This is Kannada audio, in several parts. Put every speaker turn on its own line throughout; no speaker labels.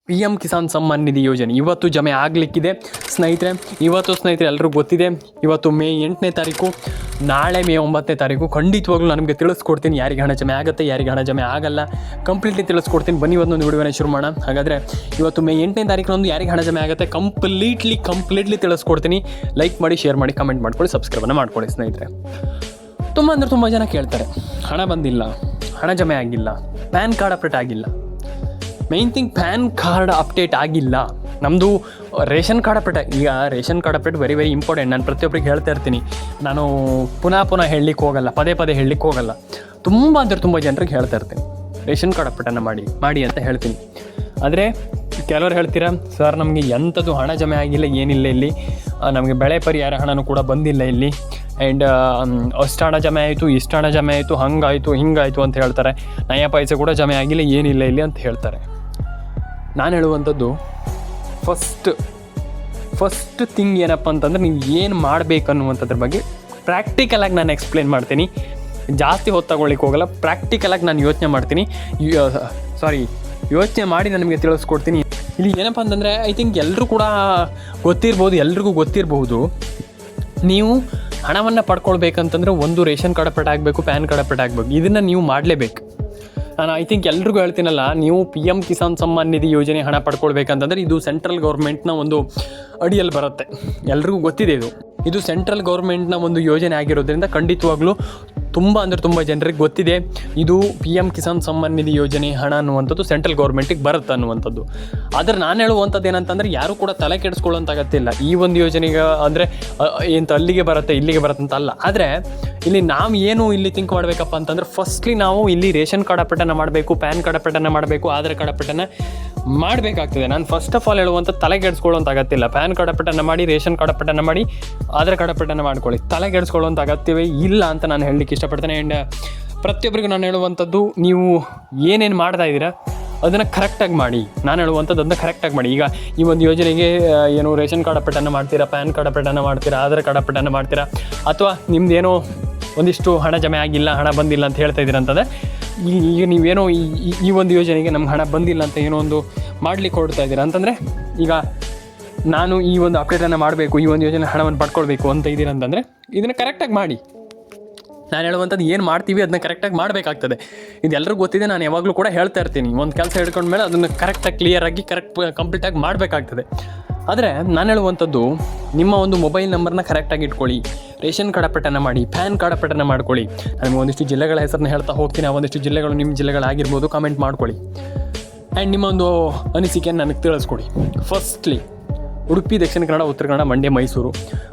PM ಕಿಸಾನ್ ಸಮ್ಮಾನ್ ನಿಧಿ ಯೋಜನೆ ಇವತ್ತು ಜಮೆ ಆಗಲಿಕ್ಕಿದೆ ಸ್ನೇಹಿತರೆ. ಸ್ನೇಹಿತರೆ ಎಲ್ಲರಿಗೂ ಗೊತ್ತಿದೆ, ಇವತ್ತು ಮೇ 8ನೇ ತಾರೀಕು, ನಾಳೆ ಮೇ 9ನೇ ತಾರೀಕು. ಖಂಡಿತವಾಗ್ಲೂ ನನಗೆ ತಿಳಿಸ್ಕೊಡ್ತೀನಿ ಯಾರಿಗೆ ಹಣ ಜಮೆ ಆಗುತ್ತೆ, ಯಾರಿಗೆ ಹಣ ಜಮೆ ಆಗಲ್ಲ, ಕಂಪ್ಲೀಟ್ಲಿ ತಿಳಿಸ್ಕೊಡ್ತೀನಿ. ಬನ್ನಿ ಒಂದೊಂದು ವಿಡಿಯೋನ ಶುರು ಮಾಡೋಣ. ಹಾಗಾದರೆ ಇವತ್ತು ಮೇ 8ನೇ ತಾರೀಕಿನೊಂದು ಯಾರಿಗೆ ಹಣ ಜಮೆ ಆಗುತ್ತೆ ಕಂಪ್ಲೀಟ್ಲಿ ತಿಳಿಸ್ಕೊಡ್ತೀನಿ. ಲೈಕ್ ಮಾಡಿ, ಶೇರ್ ಮಾಡಿ, ಕಮೆಂಟ್ ಮಾಡ್ಕೊಳ್ಳಿ, ಸಬ್ಸ್ಕ್ರೈಬನ್ನು ಮಾಡ್ಕೊಳ್ಳಿ ಸ್ನೇಹಿತರೆ. ತುಂಬ ಜನ ಕೇಳ್ತಾರೆ, ಹಣ ಬಂದಿಲ್ಲ, ಹಣ ಜಮೆ ಆಗಿಲ್ಲ, ಪ್ಯಾನ್ ಕಾರ್ಡ್ ಅಪ್ಡೇಟ್ ಆಗಿಲ್ಲ. Main thing, PAN card update ಆಗಿಲ್ಲ, ನಮ್ಮದು ರೇಷನ್ ಕಾರ್ಡ್ ಅಪ್ಡೇಟ್. ಈಗ ration card update very important. ನಾನು ಪ್ರತಿಯೊಬ್ಬರಿಗೆ ಹೇಳ್ತಾ ಇರ್ತೀನಿ, ನಾನು ಪುನಃ ಹೇಳಲಿಕ್ಕೆ ಹೋಗಲ್ಲ, ಪದೇ ಹೇಳಲಿಕ್ಕೆ ಹೋಗಲ್ಲ. ತುಂಬ ಜನರಿಗೆ ಹೇಳ್ತಾ ಇರ್ತೀನಿ, ರೇಷನ್ ಕಾರ್ಡ್ ಅಪ್ಡೇಟನ್ನು ಮಾಡಿ ಅಂತ ಹೇಳ್ತೀನಿ. ಆದರೆ ಕೆಲವರು ಹೇಳ್ತೀರಾ, ಸರ್ ನಮಗೆ ಎಂಥದ್ದು ಹಣ ಜಮೆ ಆಗಿಲ್ಲ, ಏನಿಲ್ಲ ಇಲ್ಲಿ, ನಮಗೆ ಬೆಳೆ ಪರಿಹಾರ ಹಣನೂ ಕೂಡ ಬಂದಿಲ್ಲ ಇಲ್ಲಿ, ಆ್ಯಂಡ್ ಅಷ್ಟು ಹಣ ಜಮೆ ಆಯಿತು, ಇಷ್ಟು ಹಣ ಜಮೆ ಆಯಿತು, ಹಂಗಾಯಿತು ಹಿಂಗಾಯಿತು ಅಂತ ಹೇಳ್ತಾರೆ. ನಯ ಪೈಸೆ ಕೂಡ ಜಮೆ ಆಗಿಲ್ಲ, ಏನಿಲ್ಲ ಇಲ್ಲಿ ಅಂತ ಹೇಳ್ತಾರೆ. ನಾನು ಹೇಳುವಂಥದ್ದು ಫಸ್ಟ್ ಥಿಂಗ್ ಏನಪ್ಪ ಅಂತಂದರೆ, ನೀವು ಏನು ಮಾಡಬೇಕನ್ನುವಂಥದ್ರ ಬಗ್ಗೆ ಪ್ರಾಕ್ಟಿಕಲಾಗಿ ನಾನು ಎಕ್ಸ್ಪ್ಲೇನ್ ಮಾಡ್ತೀನಿ. ಜಾಸ್ತಿ ಹೊತ್ತು ತಗೊಳ್ಳಿಕ್ಕೆ ಹೋಗಲ್ಲ, ಪ್ರಾಕ್ಟಿಕಲಾಗಿ ನಾನು ಯೋಚನೆ ಮಾಡಿ ನಾನು ನಿಮಗೆ ತಿಳಿಸ್ಕೊಡ್ತೀನಿ. ಇಲ್ಲಿ ಏನಪ್ಪ ಅಂತಂದರೆ, ಐ ಥಿಂಕ್ ಎಲ್ರಿಗೂ ಗೊತ್ತಿರ್ಬೋದು, ನೀವು ಹಣವನ್ನು ಪಡ್ಕೊಳ್ಬೇಕಂತಂದರೆ ಒಂದು ರೇಷನ್ ಕಾರ್ಡ್ ಅಪ್ಡೇಟ್ ಆಗಬೇಕು, ಪ್ಯಾನ್ ಕಾರ್ಡ್ ಅಪ್ಡೇಟ್ ಆಗಬೇಕು. ಇದನ್ನು ನೀವು ಮಾಡಲೇಬೇಕು. ನಾನು ಐ ಥಿಂಕ್ ಎಲ್ರಿಗೂ ಹೇಳ್ತೀನಲ್ಲ, ನೀವು PM ಕಿಸಾನ್ ಸಮ್ಮಾನ್ ನಿಧಿ ಯೋಜನೆ ಹಣ ಪಡ್ಕೊಳ್ಬೇಕಂತಂದರೆ ಇದು ಸೆಂಟ್ರಲ್ ಗೌರ್ಮೆಂಟ್ನ ಒಂದು ಅಡಿಯಲ್ಲಿ ಬರುತ್ತೆ. ಎಲ್ರಿಗೂ ಗೊತ್ತಿದೆ, ಇದು ಸೆಂಟ್ರಲ್ ಗೌರ್ಮೆಂಟ್ನ ಒಂದು ಯೋಜನೆ ಆಗಿರೋದ್ರಿಂದ ಖಂಡಿತವಾಗ್ಲೂ ತುಂಬ ಜನರಿಗೆ ಗೊತ್ತಿದೆ. ಇದು PM ಕಿಸಾನ್ ಸಮ್ಮಾನ್ ನಿಧಿ ಯೋಜನೆ ಹಣ ಅನ್ನುವಂಥದ್ದು ಸೆಂಟ್ರಲ್ ಗೌರ್ಮೆಂಟಿಗೆ ಬರುತ್ತೆ ಅನ್ನುವಂಥದ್ದು. ಆದರೆ ನಾನು ಹೇಳುವಂಥದ್ದು ಏನಂತಂದರೆ, ಯಾರೂ ಕೂಡ ತಲೆ ಕೆಡಿಸ್ಕೊಳ್ಳೋಂಥ ಅಗತ್ಯ. ಈ ಒಂದು ಯೋಜನೆಗೆ ಅಂದರೆ ಎಂತ ಅಲ್ಲಿಗೆ ಬರುತ್ತೆ ಇಲ್ಲಿಗೆ ಬರುತ್ತೆ ಅಂತ ಅಲ್ಲ. ಆದರೆ ಇಲ್ಲಿ ನಾವು ಏನು ಇಲ್ಲಿ ಥಿಂಕ್ ಮಾಡಬೇಕಪ್ಪ ಅಂತಂದರೆ, ಫಸ್ಟ್ಲಿ ನಾವು ಇಲ್ಲಿ ರೇಷನ್ ಕಾರ್ಡ್ ಅಪ್ಡೇಟನ್ನು ಮಾಡಬೇಕು, ಪ್ಯಾನ್ ಕಾರ್ಡ್ ಅಪ್ಡೇಟನ್ನು ಮಾಡಬೇಕು, ಆಧಾರ್ ಕಾರ್ಡ್ ಅಪ್ಡೇಟನ್ನು ಮಾಡಬೇಕಾಗ್ತದೆ. ನಾನು ಫಸ್ಟ್ ಆಫ್ ಆಲ್ ಹೇಳುವಂಥ ತಲೆಗೆಡಿಸ್ಕೊಳ್ಳೋಂಥ ಅಗತ್ಯ ಇಲ್ಲ. ಪ್ಯಾನ್ ಕಾರ್ಡ್ ಅಪ್ಡೇಟನ್ನು ಮಾಡಿ, ರೇಷನ್ ಕಾರ್ಡ್ ಅಪ್ಡೇಟನ್ನು ಮಾಡಿ, ಆಧಾರ್ ಕಾರ್ಡ್ ಅಪ್ಡೇಟನ್ನು ಮಾಡ್ಕೊಳ್ಳಿ. ತಲೆಗೆಡಿಸ್ಕೊಳ್ಳೋಂಥ ಅಗತ್ಯವೇ ಇಲ್ಲ ಅಂತ ನಾನು ಹೇಳಲಿಕ್ಕೆ ಇಷ್ಟಪಡ್ತೇನೆ. ಆ್ಯಂಡ್ ಪ್ರತಿಯೊಬ್ಬರಿಗೂ ನಾನು ಹೇಳುವಂಥದ್ದು, ನೀವು ಏನೇನು ಮಾಡ್ತಾ ಇದ್ದೀರಾ ಅದನ್ನು ಕರೆಕ್ಟಾಗಿ ಮಾಡಿ. ನಾನು ಹೇಳುವಂಥದ್ದು ಅದನ್ನು ಕರೆಕ್ಟಾಗಿ ಮಾಡಿ. ಈಗ ಈ ಒಂದು ಯೋಜನೆಗೆ ಏನು ರೇಷನ್ ಕಾರ್ಡ್ ಅಪ್ಡೇಟನ್ನು ಮಾಡ್ತೀರಾ, ಪ್ಯಾನ್ ಕಾರ್ಡ್ ಅಪ್ಡೇಟನ್ನು ಮಾಡ್ತೀರಾ, ಆಧಾರ್ ಕಾರ್ಡ್ ಅಪ್ಡೇಟನ್ನು ಮಾಡ್ತೀರಾ, ಅಥವಾ ನಿಮ್ಮದೇನೋ ಒಂದಿಷ್ಟು ಹಣ ಜಮೆ ಆಗಿಲ್ಲ, ಹಣ ಬಂದಿಲ್ಲ ಅಂತ ಹೇಳ್ತಾ ಇದ್ದೀರಾ ಅಂತಂದರೆ, ಈಗ ನೀವೇನೋ ಈ ಒಂದು ಯೋಜನೆಗೆ ನಮ್ಗೆ ಹಣ ಬಂದಿಲ್ಲ ಅಂತ ಏನೋ ಒಂದು ಮಾಡಲಿಕ್ಕೆ ಹೊರಡ್ತಾ ಇದ್ದೀರಾ ಅಂತಂದರೆ, ಈಗ ನಾನು ಈ ಒಂದು ಅಪ್ಡೇಟನ್ನು ಮಾಡಬೇಕು, ಈ ಒಂದು ಯೋಜನೆ ಹಣವನ್ನು ಪಡ್ಕೊಳ್ಬೇಕು ಅಂತ ಇದ್ದೀರಾ ಅಂತಂದರೆ ಇದನ್ನು ಕರೆಕ್ಟಾಗಿ ಮಾಡಿ. ನಾನು ಹೇಳುವಂಥದ್ದು ಏನು ಮಾಡ್ತೀವಿ ಅದನ್ನ ಕರೆಕ್ಟಾಗಿ ಮಾಡಬೇಕಾಗ್ತದೆ. ಇದೆಲ್ಲರಿಗೂ ಗೊತ್ತಿದೆ, ನಾನು ಯಾವಾಗಲೂ ಕೂಡ ಹೇಳ್ತಾ ಇರ್ತೀನಿ. ಒಂದು ಕೆಲಸ ಹಿಡ್ಕೊಂಡ್ಮೇಲೆ ಅದನ್ನು ಕರೆಕ್ಟಾಗಿ ಕ್ಲಿಯರಾಗಿ ಕಂಪ್ಲೀಟಾಗಿ ಮಾಡಬೇಕಾಗ್ತದೆ. ಆದರೆ ನಾನು ಹೇಳುವಂಥದ್ದು, ನಿಮ್ಮ ಒಂದು ಮೊಬೈಲ್ ನಂಬರ್ನ ಕರೆಕ್ಟಾಗಿ ಇಟ್ಕೊಳ್ಳಿ, ರೇಷನ್ ಕಾರ್ಡ್ ಅಪ್ಡೇಟನ್ನು ಮಾಡಿ, ಪ್ಯಾನ್ ಕಾರ್ಡ್ ಅಪ್ಡೇಟನ್ನು ಮಾಡ್ಕೊಳ್ಳಿ. ನನಗೆ ಒಂದಿಷ್ಟು ಜಿಲ್ಲೆಗಳ ಹೆಸರನ್ನ ಹೇಳ್ತಾ ಹೋಗ್ತೀನಿ. ಆ ಒಂದಿಷ್ಟು ಜಿಲ್ಲೆಗಳು ನಿಮ್ಮ ಜಿಲ್ಲೆಗಳಾಗಿರ್ಬೋದು, ಕಮೆಂಟ್ ಮಾಡ್ಕೊಳ್ಳಿ. ಆ್ಯಂಡ್ ನಿಮ್ಮ ಒಂದು ಅನಿಸಿಕೆಯನ್ನು ನನಗೆ ತಿಳಿಸ್ಕೊಡಿ. Firstly Udupi, Dakshina Kannada, Uttara Kannada, Mandya, Mysuru,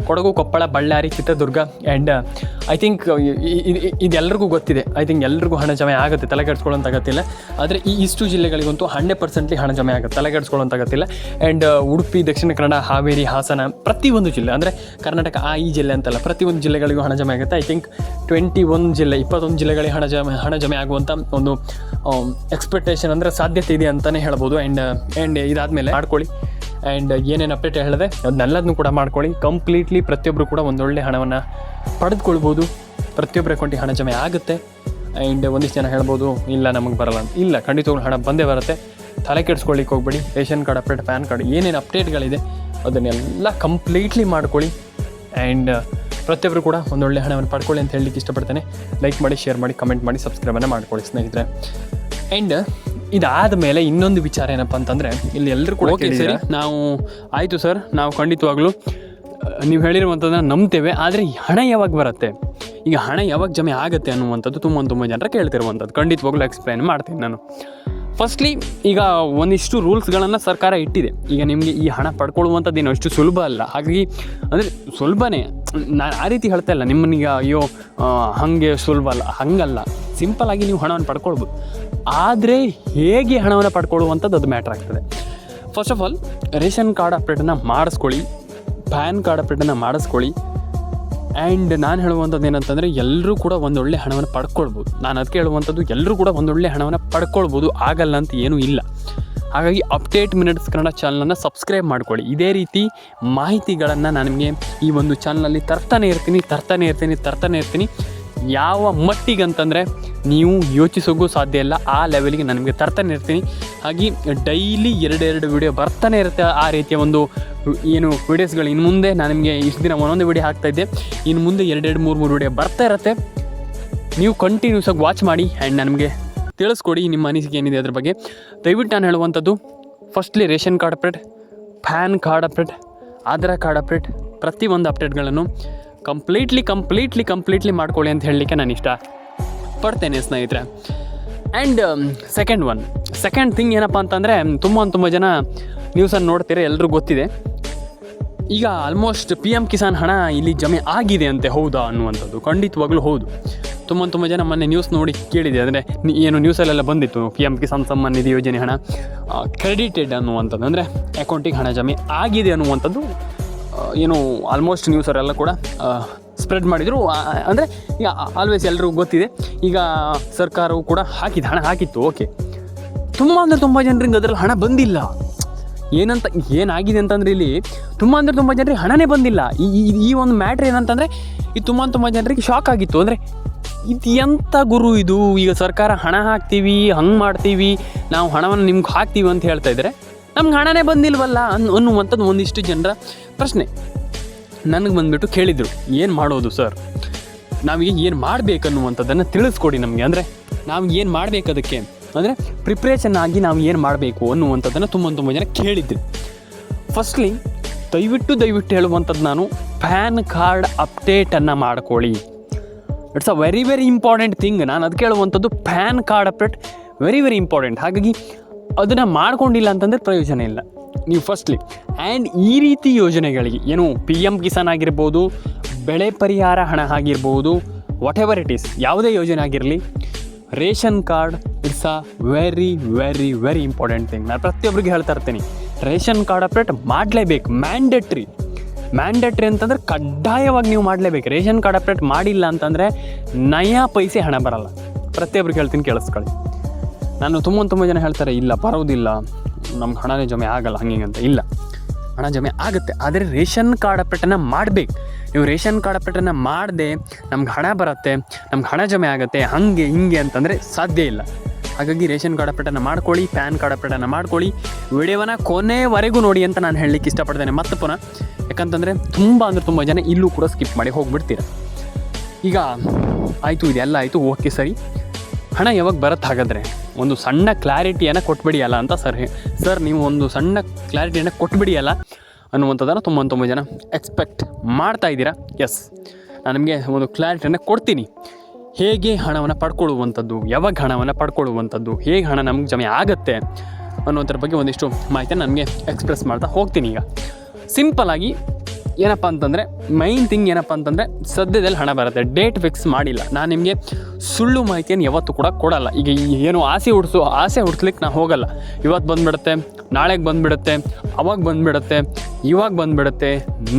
Kodagu, Koppal, Ballari, Chitradurga. And I think ಇದೆಲ್ಲರಿಗೂ ಗೊತ್ತಿದೆ. ಐ ಥಿಂಕ್ ಎಲ್ರಿಗೂ ಹಣ ಜಮೆ ಆಗುತ್ತೆ, ತಲೆಗೆಡಿಸ್ಕೊಳ್ಳೋಂಥ ಅಗತ್ಯಿಲ್ಲ. ಆದರೆ ಇಷ್ಟು ಜಿಲ್ಲೆಗಳಿಗಂತೂ 100% ಹಣ ಜಮೆ ಆಗುತ್ತೆ, ತಲೆಗೆಡಿಸ್ಕೊಳ್ಳೋಂಥ ಅಗತ್ಯಿಲ್ಲ. ಆ್ಯಂಡ್ ಉಡುಪಿ, ದಕ್ಷಿಣ ಕನ್ನಡ, ಹಾವೇರಿ, ಹಾಸನ, ಪ್ರತಿಯೊಂದು ಜಿಲ್ಲೆ, ಅಂದರೆ ಕರ್ನಾಟಕ ಈ ಜಿಲ್ಲೆ ಅಂತಲ್ಲ, ಪ್ರತಿಯೊಂದು ಜಿಲ್ಲೆಗಳಿಗೂ ಹಣ ಜಮೆ ಆಗುತ್ತೆ. ಐ ಥಿಂಕ್ 21 ಜಿಲ್ಲೆಗಳಿಗೆ ಹಣ ಜಮೆ ಆಗುವಂಥ ಒಂದು ಎಕ್ಸ್ಪೆಕ್ಟೇಷನ್, ಅಂದರೆ ಸಾಧ್ಯತೆ ಇದೆ ಅಂತಲೇ ಹೇಳ್ಬೋದು. ಆ್ಯಂಡ್ ಇದಾದಮೇಲೆ ಮಾಡ್ಕೊಳ್ಳಿ. ಆ್ಯಂಡ್ ಏನೇನು ಅಪ್ಡೇಟ್ ಹೇಳಿದೆ ಅದನ್ನೆಲ್ಲದನ್ನು ಕೂಡ ಮಾಡ್ಕೊಳ್ಳಿ. ಕಂಪ್ಲೀಟ್ಲಿ ಪ್ರತಿಯೊಬ್ಬರು ಕೂಡ ಒಂದೊಳ್ಳೆ ಹಣವನ್ನು ಪಡೆದುಕೊಳ್ಬೋದು. ಪ್ರತಿಯೊಬ್ಬರ ಅಕೌಂಟಿಗೆ ಹಣ ಜಮೆ ಆಗುತ್ತೆ. ಆ್ಯಂಡ್ ಒಂದಿಷ್ಟು ಜನ ಹೇಳ್ಬೋದು, ಇಲ್ಲ ನಮಗೆ ಬರಲ್ಲ ಅಂತ. ಇಲ್ಲ, ಖಂಡಿತವಾಗ್ಲೂ ಹಣ ಬಂದೇ ಬರುತ್ತೆ. ತಲೆ ಕೆಡಿಸ್ಕೊಳ್ಳಿಕ್ಕೆ ಹೋಗ್ಬೇಡಿ. Ration card update, PAN card, ಏನೇನು ಅಪ್ಡೇಟ್ಗಳಿದೆ ಅದನ್ನೆಲ್ಲ ಕಂಪ್ಲೀಟ್ಲಿ ಮಾಡ್ಕೊಳ್ಳಿ. ಆ್ಯಂಡ್ ಪ್ರತಿಯೊಬ್ಬರು ಕೂಡ ಒಂದೊಳ್ಳೆ ಹಣವನ್ನು ಪಡ್ಕೊಳ್ಳಿ ಅಂತ ಹೇಳಲಿಕ್ಕೆ ಇಷ್ಟಪಡ್ತೇನೆ. ಲೈಕ್ ಮಾಡಿ, ಶೇರ್ ಮಾಡಿ, ಕಮೆಂಟ್ ಮಾಡಿ, ಸಬ್ಸ್ಕ್ರೈಬನ್ನು ಮಾಡ್ಕೊಳ್ಳಿ ಸ್ನೇಹಿತರೆ. ಆ್ಯಂಡ್ ಇದಾದ ಮೇಲೆ ಇನ್ನೊಂದು ವಿಚಾರ ಏನಪ್ಪ ಅಂತಂದರೆ, ಇಲ್ಲಿ ಎಲ್ಲರೂ ಕೂಡ ಸರಿ, ನಾವು ಆಯಿತು ಸರ್, ನಾವು ಖಂಡಿತವಾಗ್ಲೂ ನೀವು ಹೇಳಿರುವಂಥದ್ದನ್ನು ನಂಬ್ತೇವೆ, ಆದರೆ ಹಣ ಯಾವಾಗ ಬರುತ್ತೆ, ಈಗ ಹಣ ಯಾವಾಗ ಜಮೆ ಆಗುತ್ತೆ ಅನ್ನುವಂಥದ್ದು ತುಂಬ ಜನರು ಕೇಳ್ತಿರುವಂಥದ್ದು. ಖಂಡಿತವಾಗ್ಲೂ ಎಕ್ಸ್ಪ್ಲೈನ್ ಮಾಡ್ತೀನಿ ನಾನು. ಫಸ್ಟ್ಲಿ, ಈಗ ಒಂದಿಷ್ಟು ರೂಲ್ಸ್ಗಳನ್ನು ಸರ್ಕಾರ ಇಟ್ಟಿದೆ. ಈಗ ನಿಮಗೆ ಈ ಹಣ ಪಡ್ಕೊಳ್ಳುವಂಥದ್ದು ಏನೋ ಅಷ್ಟು ಸುಲಭ ಅಲ್ಲ. ಹಾಗಾಗಿ ಅಂದರೆ ಸುಲಭನೇ, ನಾನು ಆ ರೀತಿ ಹೇಳ್ತಾ ಇಲ್ಲ ನಿಮ್ಮನ್ನೀಗ ಅಯ್ಯೋ ಹಾಗೆ ಸುಲಭ ಅಲ್ಲ, ಹಾಗಲ್ಲ. ಸಿಂಪಲ್ಲಾಗಿ ನೀವು ಹಣವನ್ನು ಪಡ್ಕೊಳ್ಬೋದು. ಆದರೆ ಹೇಗೆ ಹಣವನ್ನು ಪಡ್ಕೊಳ್ಳುವಂಥದ್ದು ಅದು ಮ್ಯಾಟ್ರ್ ಆಗ್ತದೆ. First of all ration card ಅಪ್ಡೇಟನ್ನು ಮಾಡಿಸ್ಕೊಳ್ಳಿ, ಪ್ಯಾನ್ ಕಾರ್ಡ್ ಅಪ್ಡೇಟನ್ನು ಮಾಡಿಸ್ಕೊಳ್ಳಿ. ಆ್ಯಂಡ್ ನಾನು ಹೇಳುವಂಥದ್ದು ಏನಂತಂದರೆ, ಎಲ್ಲರೂ ಕೂಡ ಒಂದೊಳ್ಳೆ ಹಣವನ್ನು ಪಡ್ಕೊಳ್ಬೋದು. ನಾನು ಅದಕ್ಕೆ ಹೇಳುವಂಥದ್ದು, ಎಲ್ಲರೂ ಕೂಡ ಒಂದೊಳ್ಳೆ ಹಣವನ್ನು ಪಡ್ಕೊಳ್ಬೋದು, ಆಗಲ್ಲ ಅಂತ ಏನೂ ಇಲ್ಲ. ಹಾಗಾಗಿ ಅಪ್ಡೇಟ್ ಮಿನಿಟ್ಸ್ ಕನ್ನಡ ಚಾನಲನ್ನು ಸಬ್ಸ್ಕ್ರೈಬ್ ಮಾಡ್ಕೊಳ್ಳಿ. ಇದೇ ರೀತಿ ಮಾಹಿತಿಗಳನ್ನು ನಾನು ನಿಮಗೆ ಈ ಒಂದು ಚಾನಲಲ್ಲಿ ತರ್ತಾನೆ ಇರ್ತೀನಿ. ಯಾವ ಮಟ್ಟಿಗೆ ಅಂತಂದರೆ ನೀವು ಯೋಚಿಸೋಕ್ಕೂ ಸಾಧ್ಯ ಇಲ್ಲ, ಆ ಲೆವೆಲ್ಗೆ ನಾನು ನಿಮಗೆ ತರ್ತಾನೆ ಇರ್ತೀನಿ. ಹಾಗೆ ಡೈಲಿ 2 ವೀಡಿಯೋ ಬರ್ತಾನೆ ಇರುತ್ತೆ. ಆ ರೀತಿಯ ಒಂದು ಏನು ವೀಡಿಯೋಸ್ಗಳು ಇನ್ನು ಮುಂದೆ ನಾನು ನಿಮಗೆ ಇಷ್ಟು ದಿನ ಒಂದೊಂದು ವೀಡಿಯೋ ಹಾಕ್ತಾಯಿದ್ದೆ, ಇನ್ನು ಮುಂದೆ 2-3 ವೀಡಿಯೋ ಬರ್ತಾ ಇರುತ್ತೆ. ನೀವು ಕಂಟಿನ್ಯೂಸ್ ಆಗಿ ವಾಚ್ ಮಾಡಿ ಆ್ಯಂಡ್ ನನಗೆ ತಿಳಿಸ್ಕೊಡಿ ನಿಮ್ಮ ಅನಿಸಿಕೆ ಏನಿದೆ ಅದ್ರ ಬಗ್ಗೆ. ದಯವಿಟ್ಟು ನಾನು ಹೇಳುವಂಥದ್ದು, firstly ration card update, PAN card update, Aadhaar card update, ಪ್ರತಿಯೊಂದು ಅಪ್ಡೇಟ್ಗಳನ್ನು ಕಂಪ್ಲೀಟ್ಲಿ ಮಾಡ್ಕೊಳ್ಳಿ ಅಂತ ಹೇಳಲಿಕ್ಕೆ ನಾನು ಇಷ್ಟ ಪಡ್ತೇನೆ ಸ್ನೇಹಿತರೆ. ಆ್ಯಂಡ್ ಸೆಕೆಂಡ್ ಥಿಂಗ್ ಏನಪ್ಪ ಅಂತಂದರೆ, ತುಂಬ ಜನ ನ್ಯೂಸನ್ನು ನೋಡ್ತೀರ, ಎಲ್ಲರೂ ಗೊತ್ತಿದೆ. ಈಗ ಆಲ್ಮೋಸ್ಟ್ PM ಕಿಸಾನ್ ಹಣ ಇಲ್ಲಿ ಜಮೆ ಆಗಿದೆ ಅಂತೆ, ಹೌದಾ ಅನ್ನುವಂಥದ್ದು ಖಂಡಿತವಾಗ್ಲೂ ಹೌದು. ತುಂಬ ಜನ ಮೊನ್ನೆ ನ್ಯೂಸ್ ನೋಡಿ ಕೇಳಿದೆ, ಅಂದರೆ ಏನು ನ್ಯೂಸಲ್ಲೆಲ್ಲ ಬಂದಿತ್ತು, PM ಕಿಸಾನ್ ಸಮ್ಮಾನ್ ನಿಧಿ ಯೋಜನೆ ಹಣ ಕ್ರೆಡಿಟೆಡ್ ಅನ್ನುವಂಥದ್ದು, ಅಂದರೆ ಅಕೌಂಟಿಗೆ ಹಣ ಜಮೆ ಆಗಿದೆ ಅನ್ನುವಂಥದ್ದು ಏನು ಆಲ್ಮೋಸ್ಟ್ ನ್ಯೂಸರೆಲ್ಲ ಕೂಡ ಸ್ಪ್ರೆಡ್ ಮಾಡಿದರು. ಅಂದರೆ ಈಗ ಆಲ್ವೇಸ್ ಎಲ್ರಿಗೂ ಗೊತ್ತಿದೆ. ಈಗ ಸರ್ಕಾರವು ಕೂಡ ಹಣ ಹಾಕಿತ್ತು, ಓಕೆ. ತುಂಬ ಜನರಿಗೆ ಅದರಲ್ಲಿ ಹಣ ಬಂದಿಲ್ಲ. ಏನಾಗಿದೆ ಅಂತಂದರೆ ಇಲ್ಲಿ ತುಂಬ ಜನರಿಗೆ ಹಣನೇ ಬಂದಿಲ್ಲ. ಈ ಒಂದು ಮ್ಯಾಟ್ರ್ ಏನಂತಂದರೆ, ಈ ತುಂಬ ಜನರಿಗೆ ಶಾಕ್ ಆಗಿತ್ತು. ಅಂದರೆ ಇದು ಎಂಥ ಗುರು ಇದು, ಈಗ ಸರ್ಕಾರ ಹಣ ಹಾಕ್ತೀವಿ, ಹಂಗೆ ಮಾಡ್ತೀವಿ, ನಾವು ಹಣವನ್ನು ನಿಮ್ಗೆ ಹಾಕ್ತೀವಿ ಅಂತ ಹೇಳ್ತಾ ಇದ್ದಾರೆ, ನಮ್ಗೆ ಹಣನೇ ಬಂದಿಲ್ವಲ್ಲ ಅನ್ನುವಂಥದ್ದು ಒಂದಿಷ್ಟು ಜನರ ಪ್ರಶ್ನೆ. ನನಗೆ ಬಂದುಬಿಟ್ಟು ಕೇಳಿದರು, ಏನು ಮಾಡೋದು ಸರ್, ನಾವೀಗ ಏನು ಮಾಡಬೇಕನ್ನುವಂಥದ್ದನ್ನು ತಿಳಿಸ್ಕೊಡಿ ನಮಗೆ. ಅಂದರೆ ನಾವು ಏನು ಮಾಡಬೇಕು, ಅದಕ್ಕೆ ಅಂದರೆ ಪ್ರಿಪ್ರೇಷನ್ ಆಗಿ ನಾವು ಏನು ಮಾಡಬೇಕು ಅನ್ನುವಂಥದ್ದನ್ನು ತುಂಬ ಜನ ಕೇಳಿದ್ರು. ಫಸ್ಟ್ಲಿ ದಯವಿಟ್ಟು ಹೇಳುವಂಥದ್ದು ನಾನು, ಪ್ಯಾನ್ ಕಾರ್ಡ್ ಅಪ್ಡೇಟನ್ನು ಮಾಡ್ಕೊಳ್ಳಿ. It's a very important thing. ನಾನು ಅದಕ್ಕೆ ಹೇಳುವಂಥದ್ದು, PAN card update very important. ಹಾಗಾಗಿ ಅದನ್ನು ಮಾಡ್ಕೊಂಡಿಲ್ಲ ಅಂತಂದರೆ ಪ್ರಯೋಜನ ಇಲ್ಲ. ನೀವು ಫಸ್ಟ್ಲಿ ಆ್ಯಂಡ್ ಈ ರೀತಿ ಯೋಜನೆಗಳಿಗೆ ಏನು PM ಕಿಸಾನ್ ಆಗಿರ್ಬೋದು, ಬೆಳೆ ಪರಿಹಾರ ಹಣ ಆಗಿರ್ಬೋದು, ವಾಟ್ ಎವರ್ ಇಟ್ ಈಸ್, ಯಾವುದೇ ಯೋಜನೆ ಆಗಿರಲಿ, ration card it's a very important thing. ನಾನು ಪ್ರತಿಯೊಬ್ಬರಿಗೆ ಹೇಳ್ತಾ ಇರ್ತೀನಿ, ರೇಷನ್ ಕಾರ್ಡ್ ಅಪ್ಡೇಟ್ ಮಾಡಲೇಬೇಕು. ಮ್ಯಾಂಡೇಟ್ರಿ ಅಂತಂದರೆ ಕಡ್ಡಾಯವಾಗಿ ನೀವು ಮಾಡಲೇಬೇಕು. ರೇಷನ್ ಕಾರ್ಡ್ ಅಪ್ಡೇಟ್ ಮಾಡಿಲ್ಲ ಅಂತಂದರೆ ನಯಾ ಪೈಸೆ ಹಣ ಬರಲ್ಲ. ಪ್ರತಿಯೊಬ್ಬರಿಗೆ ಹೇಳ್ತೀನಿ, ಕೇಳಿಸ್ಕೊಳ್ಳಿ. ನಾನು ತುಂಬ ಜನ ಹೇಳ್ತಾರೆ, ಇಲ್ಲ ಬರೋದಿಲ್ಲ, ನಮ್ಗೆ ಹಣನೇ ಜಮೆ ಆಗಲ್ಲ ಹಂಗೆ ಅಂತ. ಇಲ್ಲ, ಹಣ ಜಮೆ ಆಗುತ್ತೆ, ಆದರೆ ರೇಷನ್ ಕಾರ್ಡ್ ಅಪ್ಡೇಟನ್ನು ಮಾಡಬೇಕು. ನೀವು ರೇಷನ್ ಕಾರ್ಡ್ ಅಪ್ಡೇಟನ್ನು ಮಾಡದೆ ನಮ್ಗೆ ಹಣ ಬರುತ್ತೆ, ನಮ್ಗೆ ಹಣ ಜಮೆ ಆಗುತ್ತೆ, ಹಾಗೆ ಹಿಂಗೆ ಅಂತಂದರೆ ಸಾಧ್ಯ ಇಲ್ಲ. ಹಾಗಾಗಿ ರೇಷನ್ ಕಾರ್ಡ್ ಅಪ್ಡೇಟನ್ನು ಮಾಡ್ಕೊಳ್ಳಿ, ಪ್ಯಾನ್ ಕಾರ್ಡ್ ಅಪ್ಡೇಟನ್ನು ಮಾಡ್ಕೊಳ್ಳಿ. ವಿಡಿಯೋವನ್ನು ಕೊನೆವರೆಗೂ ನೋಡಿ ಅಂತ ನಾನು ಹೇಳಲಿಕ್ಕೆ ಇಷ್ಟಪಡ್ತೇನೆ. ಮತ್ತೆ ಪುನಃ ಯಾಕಂತಂದರೆ ತುಂಬ ಜನ ಇಲ್ಲೂ ಕೂಡ ಸ್ಕಿಪ್ ಮಾಡಿ ಹೋಗಿಬಿಡ್ತೀರ. ಈಗ ಆಯಿತು, ಇದೆಲ್ಲ ಆಯಿತು, ಓಕೆ ಸರಿ, ಹಣ ಯಾವಾಗ ಬರುತ್ತೆ, ಹಾಗಾದರೆ ಒಂದು ಸಣ್ಣ ಕ್ಲಾರಿಟಿಯನ್ನು ಕೊಟ್ಬಿಡಿಯಲ್ಲ ಅಂತ ಸರ್ ನೀವು ಒಂದು ಸಣ್ಣ ಕ್ಲಾರಿಟಿಯನ್ನು ಕೊಟ್ಬಿಡಿಯಲ್ಲ ಅನ್ನುವಂಥದ್ದನ್ನು ತುಂಬ ಜನ ಎಕ್ಸ್ಪೆಕ್ಟ್ ಮಾಡ್ತಾ ಇದ್ದೀರಾ. ಎಸ್, ನಾನು ನಿಮಗೆ ಒಂದು ಕ್ಲಾರಿಟಿಯನ್ನು ಕೊಡ್ತೀನಿ. ಹೇಗೆ ಹಣವನ್ನು ಪಡ್ಕೊಳ್ಳುವಂಥದ್ದು, ಯಾವಾಗ ಹಣವನ್ನು ಪಡ್ಕೊಳ್ಳುವಂಥದ್ದು, ಹೇಗೆ ಹಣ ನಮ್ಗೆ ಜಮೆ ಆಗುತ್ತೆ ಅನ್ನೋದ್ರ ಬಗ್ಗೆ ಒಂದಿಷ್ಟು ಮಾಹಿತಿಯನ್ನು ನನಗೆ ಎಕ್ಸ್ಪ್ರೆಸ್ ಮಾಡ್ತಾ ಹೋಗ್ತೀನಿ. ಈಗ ಸಿಂಪಲ್ಲಾಗಿ ಏನಪ್ಪ ಅಂತಂದರೆ, ಮೈನ್ ಥಿಂಗ್ ಏನಪ್ಪ ಅಂತಂದರೆ, ಸದ್ಯದಲ್ಲಿ ಹಣ ಬರುತ್ತೆ, ಡೇಟ್ ಫಿಕ್ಸ್ ಮಾಡಿಲ್ಲ. ನಾನು ನಿಮಗೆ ಸುಳ್ಳು ಮಾಹಿತಿಯನ್ನು ಯಾವತ್ತೂ ಕೂಡ ಕೊಡಲ್ಲ. ಈಗ ಏನು ಆಸೆ ಹುಡ್ಸ್ಲಿಕ್ಕೆ ನಾನು ಹೋಗಲ್ಲ. ಇವತ್ತು ಬಂದುಬಿಡುತ್ತೆ, ನಾಳೆಗೆ ಬಂದುಬಿಡುತ್ತೆ, ಅವಾಗ ಬಂದುಬಿಡುತ್ತೆ, ಇವಾಗ ಬಂದುಬಿಡುತ್ತೆ,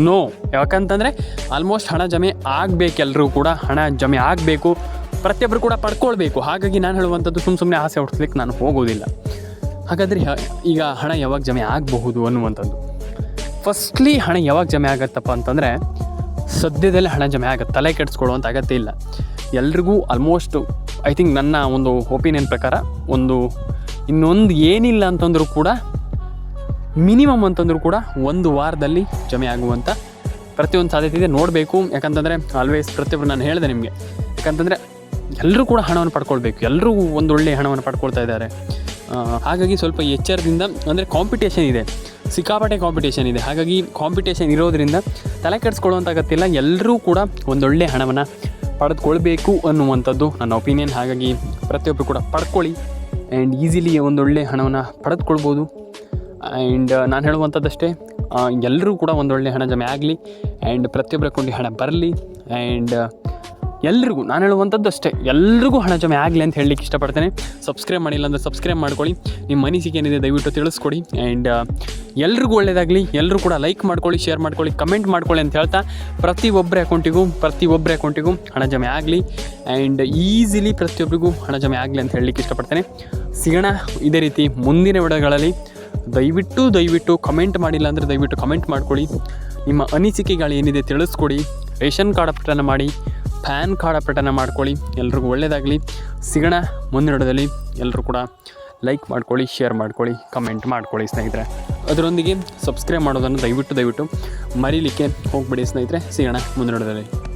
ನೋ. ಯಾಕಂತಂದರೆ ಆಲ್ಮೋಸ್ಟ್ ಹಣ ಜಮೆ ಆಗಬೇಕು, ಎಲ್ಲರೂ ಕೂಡ ಹಣ ಜಮೆ ಆಗಬೇಕು, ಪ್ರತಿಯೊಬ್ಬರು ಕೂಡ ಪಡ್ಕೊಳ್ಬೇಕು. ಹಾಗಾಗಿ ನಾನು ಹೇಳುವಂಥದ್ದು ಸುಮ್ಮನೆ ಆಸೆ ಹುಡ್ಸ್ಲಿಕ್ಕೆ ನಾನು ಹೋಗೋದಿಲ್ಲ. ಹಾಗಾದರೆ ಈಗ ಹಣ ಯಾವಾಗ ಜಮೆ ಆಗಬಹುದು ಅನ್ನುವಂಥದ್ದು, ಫಸ್ಟ್ಲಿ ಹಣ ಯಾವಾಗ ಜಮೆ ಆಗುತ್ತಪ್ಪ ಅಂತಂದರೆ, ಸದ್ಯದಲ್ಲೇ ಹಣ ಜಮೆ ಆಗುತ್ತೆ, ತಲೆ ಕೆಡಿಸ್ಕೊಳ್ಳುವಂಥ ಅಗತ್ಯ ಇಲ್ಲ. ಎಲ್ರಿಗೂ ಆಲ್ಮೋಸ್ಟ್ ಐ ಥಿಂಕ್ ನನ್ನ ಒಂದು ಒಪಿನಿಯನ್ ಪ್ರಕಾರ ಇನ್ನೊಂದು ಏನಿಲ್ಲ ಅಂತಂದರೂ ಕೂಡ ಮಿನಿಮಮ್ ಅಂತಂದರೂ ಕೂಡ 1 ವಾರದಲ್ಲಿ ಜಮೆ ಆಗುವಂಥ ಪ್ರತಿಯೊಂದು ಸಾಧ್ಯತೆ ಇದೆ. ನೋಡಬೇಕು. ಯಾಕಂತಂದರೆ ಆಲ್ವೇಸ್ ಪ್ರತಿಯೊಬ್ಬರು ನಾನು ಹೇಳಿದೆ ನಿಮಗೆ, ಯಾಕಂತಂದರೆ ಎಲ್ಲರೂ ಕೂಡ ಹಣವನ್ನು ಪಡ್ಕೊಳ್ಬೇಕು, ಎಲ್ಲರೂ ಒಂದು ಒಳ್ಳೆಯ ಹಣವನ್ನು ಪಡ್ಕೊಳ್ತಾ ಇದ್ದಾರೆ. ಹಾಗಾಗಿ ಸ್ವಲ್ಪ ಎಚ್ಚರದಿಂದ, ಅಂದರೆ ಕಾಂಪಿಟೇಷನ್ ಇದೆ, ಸಿಕ್ಕಾಪಟ್ಟೆ ಕಾಂಪಿಟೇಷನ್ ಇದೆ. ಹಾಗಾಗಿ ಕಾಂಪಿಟೇಷನ್ ಇರೋದರಿಂದ ತಲೆ ಕೆಡಿಸ್ಕೊಳ್ಳುವಂಥ ಅಗತ್ಯ ಇಲ್ಲ. ಎಲ್ಲರೂ ಕೂಡ ಒಂದೊಳ್ಳೆ ಹಣವನ್ನು ಪಡೆದುಕೊಳ್ಬೇಕು ಅನ್ನುವಂಥದ್ದು ನನ್ನ ಒಪಿನಿಯನ್. ಹಾಗಾಗಿ ಪ್ರತಿಯೊಬ್ಬರು ಕೂಡ ಪಡ್ಕೊಳ್ಳಿ ಆ್ಯಂಡ್ ಈಸಿಲಿ ಒಂದೊಳ್ಳೆ ಹಣವನ್ನು ಪಡೆದುಕೊಳ್ಬೋದು. ಆ್ಯಂಡ್ ನಾನು ಹೇಳುವಂಥದ್ದಷ್ಟೇ, ಎಲ್ಲರೂ ಕೂಡ ಒಂದೊಳ್ಳೆ ಹಣ ಜಮೆ ಆಗಲಿ ಆ್ಯಂಡ್ ಪ್ರತಿಯೊಬ್ಬರ ಅಕೌಂಟಿಗೆ ಹಣ ಬರಲಿ. ಆ್ಯಂಡ್ ಎಲ್ರಿಗೂ ನಾನು ಹೇಳುವಂಥದ್ದು ಅಷ್ಟೇ, ಎಲ್ರಿಗೂ ಹಣ ಜಮೆ ಆಗಲಿ ಅಂತ ಹೇಳಲಿಕ್ಕೆ ಇಷ್ಟಪಡ್ತೇನೆ. ಸಬ್ಸ್ಕ್ರೈಬ್ ಮಾಡಿಲ್ಲ ಅಂದರೆ ಸಬ್ಸ್ಕ್ರೈಬ್ ಮಾಡ್ಕೊಳ್ಳಿ. ನಿಮ್ಮ ಅನಿಸಿಕೆ ಏನಿದೆ ದಯವಿಟ್ಟು ತಿಳಿಸ್ಕೊಡಿ. ಆ್ಯಂಡ್ ಎಲ್ರಿಗೂ ಒಳ್ಳೆಯದಾಗಲಿ. ಎಲ್ಲರೂ ಕೂಡ ಲೈಕ್ ಮಾಡ್ಕೊಳ್ಳಿ, ಶೇರ್ ಮಾಡ್ಕೊಳ್ಳಿ, ಕಮೆಂಟ್ ಮಾಡ್ಕೊಳ್ಳಿ ಅಂತ ಹೇಳ್ತಾ, ಪ್ರತಿಯೊಬ್ಬರ ಅಕೌಂಟಿಗೂ ಹಣ ಜಮೆ ಆಗಲಿ ಆ್ಯಂಡ್ ಈಸಿಲಿ ಪ್ರತಿಯೊಬ್ಬರಿಗೂ ಹಣ ಜಮೆ ಆಗಲಿ ಅಂತ ಹೇಳಲಿಕ್ಕೆ ಇಷ್ಟಪಡ್ತೇನೆ. ಸಿಗೋಣ ಇದೇ ರೀತಿ ಮುಂದಿನ ವಿಡಿಯೋಗಳಲ್ಲಿ. ದಯವಿಟ್ಟು ಕಮೆಂಟ್ ಮಾಡಿಲ್ಲ ಅಂದರೆ ದಯವಿಟ್ಟು ಕಮೆಂಟ್ ಮಾಡ್ಕೊಳ್ಳಿ. ನಿಮ್ಮ ಅನಿಸಿಕೆಗಳು ಏನಿದೆ ತಿಳಿಸ್ಕೊಡಿ. ರೇಷನ್ ಕಾರ್ಡ್ ಅಪ್ಡೇಟನ್ನು ಮಾಡಿ, ಪ್ಯಾನ್ ಕಾರ್ಡ್ ಅಪ್ಡೇಟನ್ನು ಮಾಡ್ಕೊಳ್ಳಿ. ಎಲ್ರಿಗೂ ಒಳ್ಳೆಯದಾಗಲಿ. ಸಿಗೋಣ ಮುಂದಿನ ವಿಡಿಯೋದಲ್ಲಿ. ಎಲ್ಲರೂ ಕೂಡ ಲೈಕ್ ಮಾಡ್ಕೊಳ್ಳಿ, ಶೇರ್ ಮಾಡ್ಕೊಳ್ಳಿ, ಕಮೆಂಟ್ ಮಾಡ್ಕೊಳ್ಳಿ ಸ್ನೇಹಿತರೆ. ಅದರೊಂದಿಗೆ ಸಬ್ಸ್ಕ್ರೈಬ್ ಮಾಡೋದನ್ನು ದಯವಿಟ್ಟು ಮರೀಲಿಕ್ಕೆ ಹೋಗ್ಬಿಡಿ ಸ್ನೇಹಿತರೆ. ಸಿಗೋಣ ಮುಂದಿನ ವಿಡಿಯೋದಲ್ಲಿ.